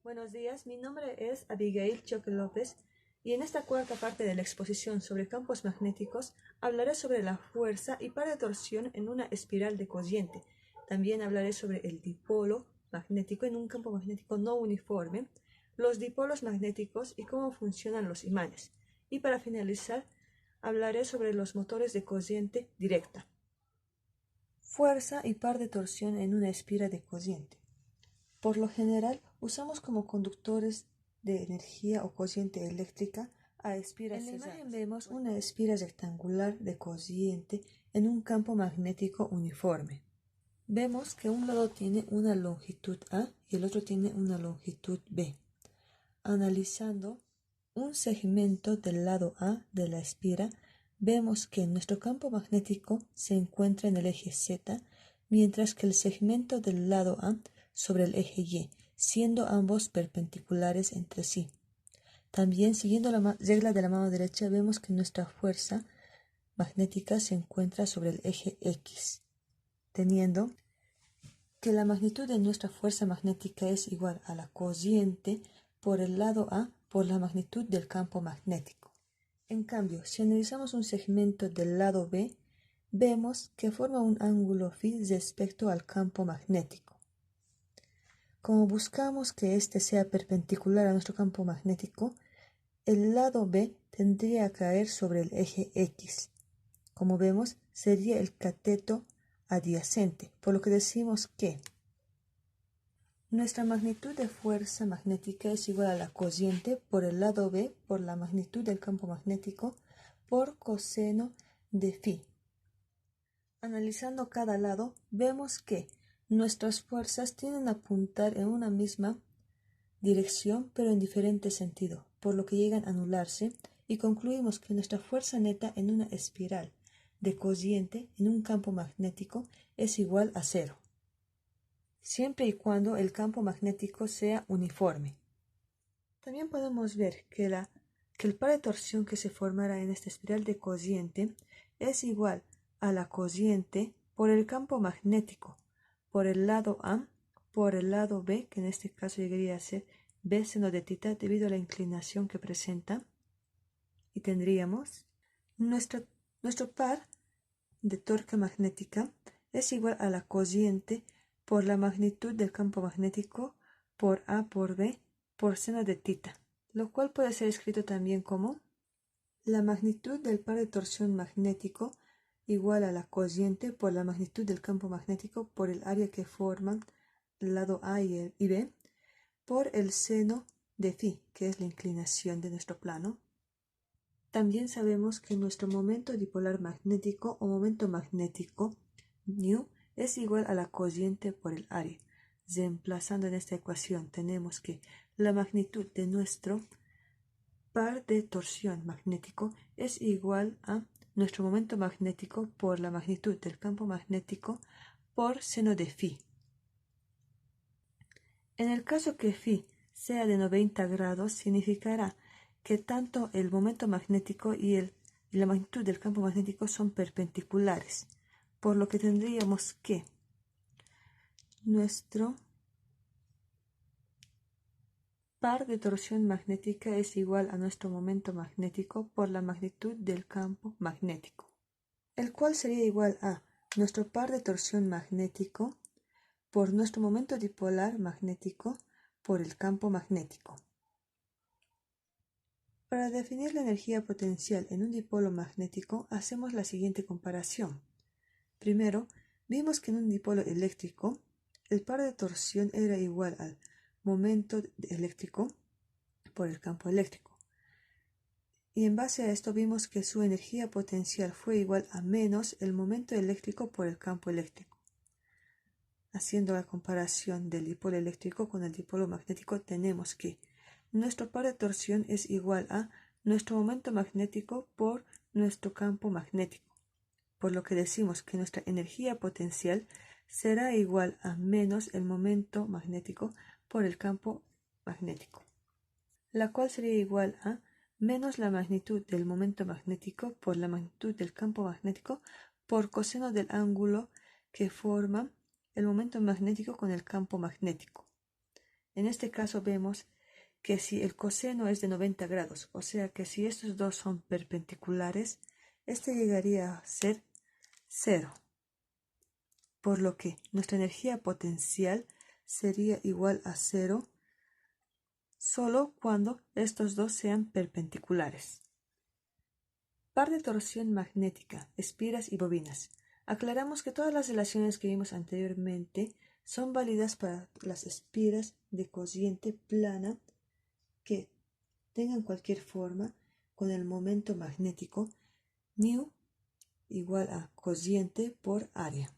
Buenos días, mi nombre es Abigail Choque López y en esta cuarta parte de la exposición sobre campos magnéticos hablaré sobre la fuerza y par de torsión en una espiral de cociente. También hablaré sobre el dipolo magnético en un campo magnético no uniforme, los dipolos magnéticos y cómo funcionan los imanes. Y para finalizar, hablaré sobre los motores de cociente directa. Fuerza y par de torsión en una espiral de cociente. Por lo general, usamos como conductores de energía o corriente eléctrica a espiras cerradas. En la imagen vemos una espira rectangular de corriente en un campo magnético uniforme. Vemos que un lado tiene una longitud A y el otro tiene una longitud B. Analizando un segmento del lado A de la espira, vemos que nuestro campo magnético se encuentra en el eje Z, mientras que el segmento del lado A sobre el eje Y, siendo ambos perpendiculares entre sí. También, siguiendo la regla de la mano derecha, vemos que nuestra fuerza magnética se encuentra sobre el eje X, teniendo que la magnitud de nuestra fuerza magnética es igual a la corriente por el lado A por la magnitud del campo magnético. En cambio, si analizamos un segmento del lado B, vemos que forma un ángulo phi respecto al campo magnético. Como buscamos que éste sea perpendicular a nuestro campo magnético, el lado B tendría que caer sobre el eje X. Como vemos, sería el cateto adyacente, por lo que decimos que nuestra magnitud de fuerza magnética es igual a la corriente por el lado B por la magnitud del campo magnético por coseno de phi. Analizando cada lado, vemos que nuestras fuerzas tienden a apuntar en una misma dirección pero en diferente sentido, por lo que llegan a anularse y concluimos que nuestra fuerza neta en una espiral de corriente en un campo magnético es igual a cero, siempre y cuando el campo magnético sea uniforme. También podemos ver que el par de torsión que se formará en esta espiral de corriente es igual a la corriente por el campo magnético, por el lado A, por el lado B, que en este caso llegaría a ser B seno de tita debido a la inclinación que presenta, y tendríamos nuestro par de torque magnética es igual a la corriente por la magnitud del campo magnético por A por B por seno de tita, lo cual puede ser escrito también como la magnitud del par de torsión magnético igual a la corriente por la magnitud del campo magnético por el área que forman el lado A y B por el seno de phi, que es la inclinación de nuestro plano. También sabemos que nuestro momento dipolar magnético o momento magnético nu es igual a la corriente por el área. Reemplazando en esta ecuación tenemos que la magnitud de nuestro par de torsión magnético es igual a nuestro momento magnético por la magnitud del campo magnético por seno de phi. En el caso que phi sea de 90 grados, significará que tanto el momento magnético y la magnitud del campo magnético son perpendiculares, por lo que tendríamos que nuestro par de torsión magnética es igual a nuestro momento magnético por la magnitud del campo magnético, el cual sería igual a nuestro par de torsión magnético por nuestro momento dipolar magnético por el campo magnético. Para definir la energía potencial en un dipolo magnético, hacemos la siguiente comparación. Primero, vimos que en un dipolo eléctrico, el par de torsión era igual al momento eléctrico por el campo eléctrico. Y en base a esto vimos que su energía potencial fue igual a menos el momento eléctrico por el campo eléctrico. Haciendo la comparación del dipolo eléctrico con el dipolo magnético, tenemos que nuestro par de torsión es igual a nuestro momento magnético por nuestro campo magnético, por lo que decimos que nuestra energía potencial será igual a menos el momento magnético por el campo magnético, la cual sería igual a menos la magnitud del momento magnético por la magnitud del campo magnético por coseno del ángulo que forma el momento magnético con el campo magnético. En este caso vemos que si el coseno es de 90 grados, o sea que si estos dos son perpendiculares, este llegaría a ser 0, por lo que nuestra energía potencial sería igual a 0 solo cuando estos dos sean perpendiculares. Par de torsión magnética, espiras y bobinas. Aclaramos que todas las relaciones que vimos anteriormente son válidas para las espiras de cociente plana que tengan cualquier forma con el momento magnético μ igual a cociente por área.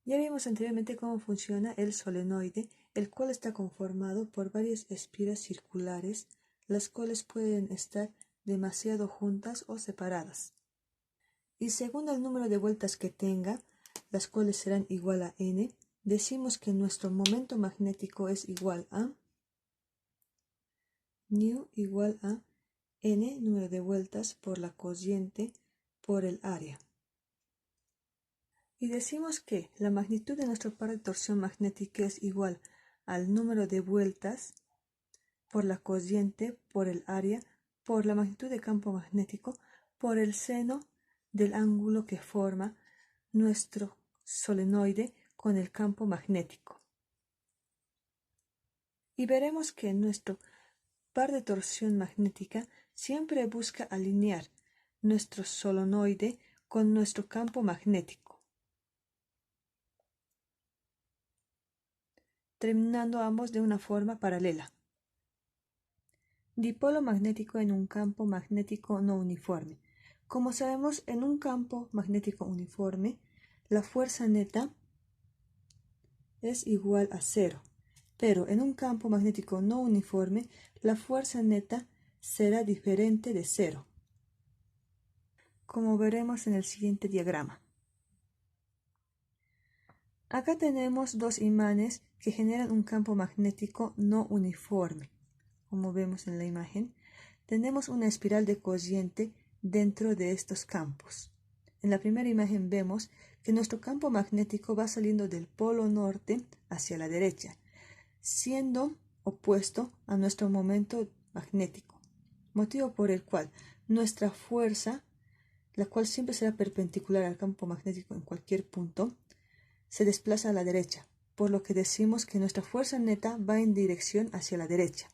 Ya vimos anteriormente cómo funciona el solenoide, el cual está conformado por varias espiras circulares, las cuales pueden estar demasiado juntas o separadas. Y según el número de vueltas que tenga, las cuales serán igual a n, decimos que nuestro momento magnético es igual a μ igual a n número de vueltas por la cociente por el área. Y decimos que la magnitud de nuestro par de torsión magnética es igual al número de vueltas por la cociente por el área por la magnitud de campo magnético por el seno del ángulo que forma nuestro solenoide con el campo magnético. Y veremos que nuestro par de torsión magnética siempre busca alinear nuestro solenoide con nuestro campo magnético, terminando ambos de una forma paralela. Dipolo magnético en un campo magnético no uniforme. Como sabemos, en un campo magnético uniforme, la fuerza neta es igual a 0, pero en un campo magnético no uniforme, la fuerza neta será diferente de 0, como veremos en el siguiente diagrama. Acá tenemos dos imanes que generan un campo magnético no uniforme. Como vemos en la imagen, tenemos una espiral de cociente dentro de estos campos. En la primera imagen vemos que nuestro campo magnético va saliendo del polo norte hacia la derecha, siendo opuesto a nuestro momento magnético, motivo por el cual nuestra fuerza, la cual siempre será perpendicular al campo magnético en cualquier punto, se desplaza a la derecha, por lo que decimos que nuestra fuerza neta va en dirección hacia la derecha.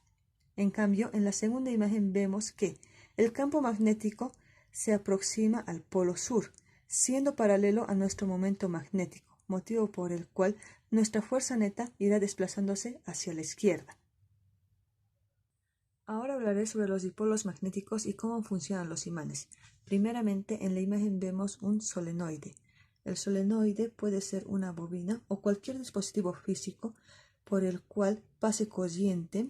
En cambio, en la segunda imagen vemos que el campo magnético se aproxima al polo sur, siendo paralelo a nuestro momento magnético, motivo por el cual nuestra fuerza neta irá desplazándose hacia la izquierda. Ahora hablaré sobre los dipolos magnéticos y cómo funcionan los imanes. Primeramente, en la imagen vemos un solenoide. El solenoide puede ser una bobina o cualquier dispositivo físico por el cual pase corriente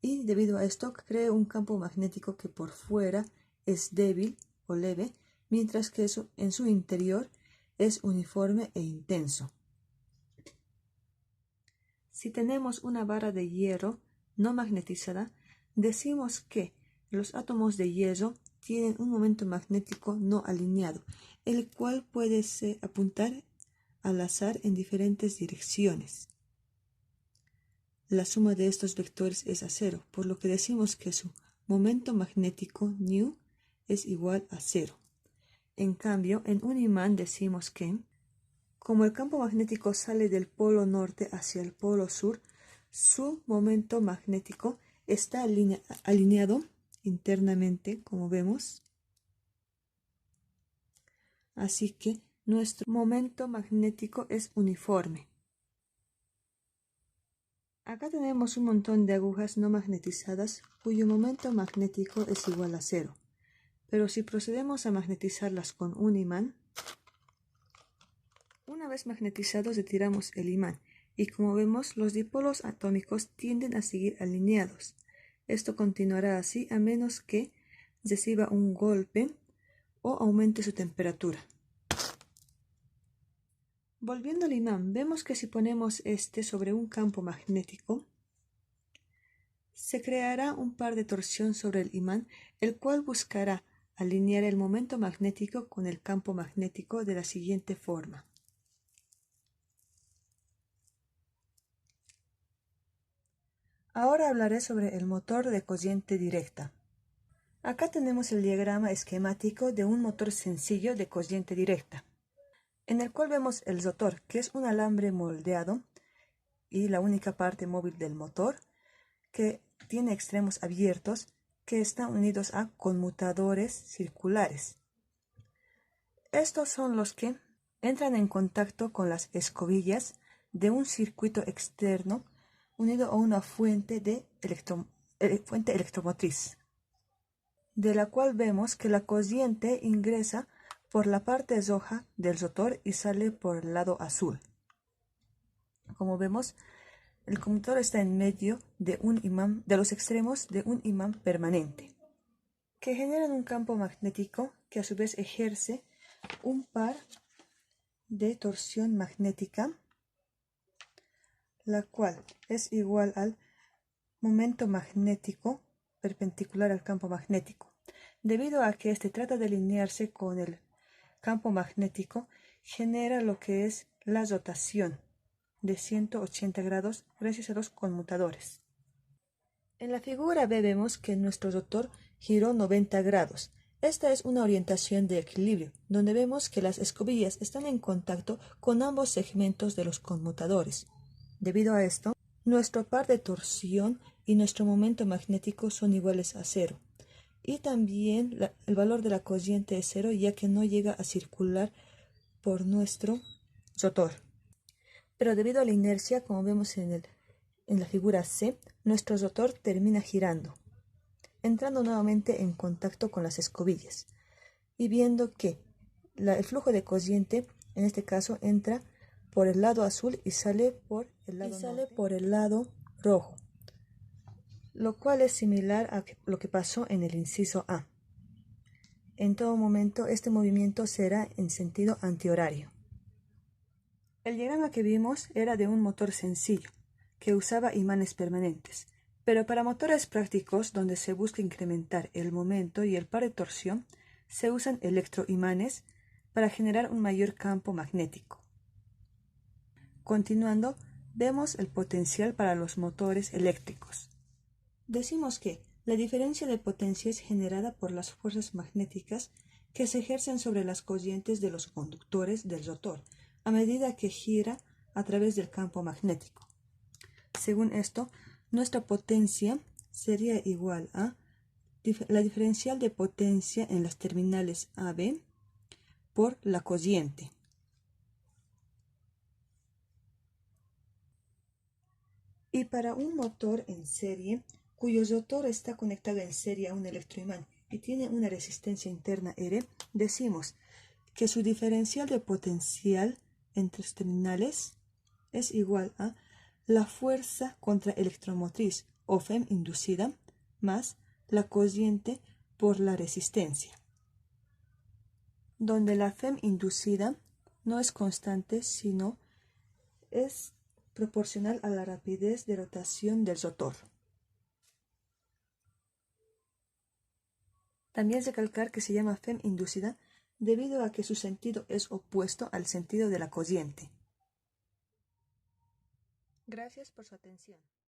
y debido a esto cree un campo magnético que por fuera es débil o leve, mientras que en su interior es uniforme e intenso. Si tenemos una barra de hierro no magnetizada, decimos que los átomos de hierro tienen un momento magnético no alineado, el cual puede apuntar al azar en diferentes direcciones. La suma de estos vectores es a 0, por lo que decimos que su momento magnético μ es igual a 0. En cambio, en un imán decimos que, como el campo magnético sale del polo norte hacia el polo sur, su momento magnético está alineado internamente, como vemos. Así que nuestro momento magnético es uniforme. Acá tenemos un montón de agujas no magnetizadas cuyo momento magnético es igual a 0. Pero si procedemos a magnetizarlas con un imán, una vez magnetizados retiramos el imán y como vemos los dipolos atómicos tienden a seguir alineados. Esto continuará así a menos que reciba un golpe o aumente su temperatura. Volviendo al imán, vemos que si ponemos este sobre un campo magnético, se creará un par de torsión sobre el imán, el cual buscará alinear el momento magnético con el campo magnético de la siguiente forma. Ahora hablaré sobre el motor de corriente directa. Acá tenemos el diagrama esquemático de un motor sencillo de corriente directa, en el cual vemos el rotor, que es un alambre moldeado y la única parte móvil del motor, que tiene extremos abiertos que están unidos a conmutadores circulares. Estos son los que entran en contacto con las escobillas de un circuito externo unido a una fuente electromotriz, de la cual vemos que la corriente ingresa por la parte roja del rotor y sale por el lado azul. Como vemos, el conmutador está en medio de un imán, de los extremos de un imán permanente, que generan un campo magnético que a su vez ejerce un par de torsión magnética, la cual es igual al momento magnético perpendicular al campo magnético. Debido a que este trata de alinearse con el campo magnético, genera lo que es la rotación de 180 grados gracias a los conmutadores. En la figura B vemos que nuestro rotor giró 90 grados. Esta es una orientación de equilibrio, donde vemos que las escobillas están en contacto con ambos segmentos de los conmutadores. Debido a esto, nuestro par de torsión y nuestro momento magnético son iguales a 0. Y también el valor de la corriente es 0, ya que no llega a circular por nuestro rotor. Pero debido a la inercia, como vemos en la figura C, nuestro rotor termina girando, entrando nuevamente en contacto con las escobillas y viendo que el flujo de corriente, en este caso, entra por el lado azul y sale por el lado rojo, lo cual es similar a lo que pasó en el inciso A. En todo momento, este movimiento será en sentido antihorario. El diagrama que vimos era de un motor sencillo, que usaba imanes permanentes, pero para motores prácticos donde se busca incrementar el momento y el par de torsión, se usan electroimanes para generar un mayor campo magnético. Continuando, vemos el potencial para los motores eléctricos. Decimos que la diferencia de potencia es generada por las fuerzas magnéticas que se ejercen sobre las corrientes de los conductores del rotor a medida que gira a través del campo magnético. Según esto, nuestra potencia sería igual a la diferencial de potencia en las terminales AB por la corriente. Y para un motor en serie, cuyo rotor está conectado en serie a un electroimán y tiene una resistencia interna R, decimos que su diferencial de potencial entre los terminales es igual a la fuerza contraelectromotriz o FEM inducida más la corriente por la resistencia, donde la FEM inducida no es constante, sino es proporcional a la rapidez de rotación del rotor. También recalcar que se llama FEM inducida debido a que su sentido es opuesto al sentido de la corriente. Gracias por su atención.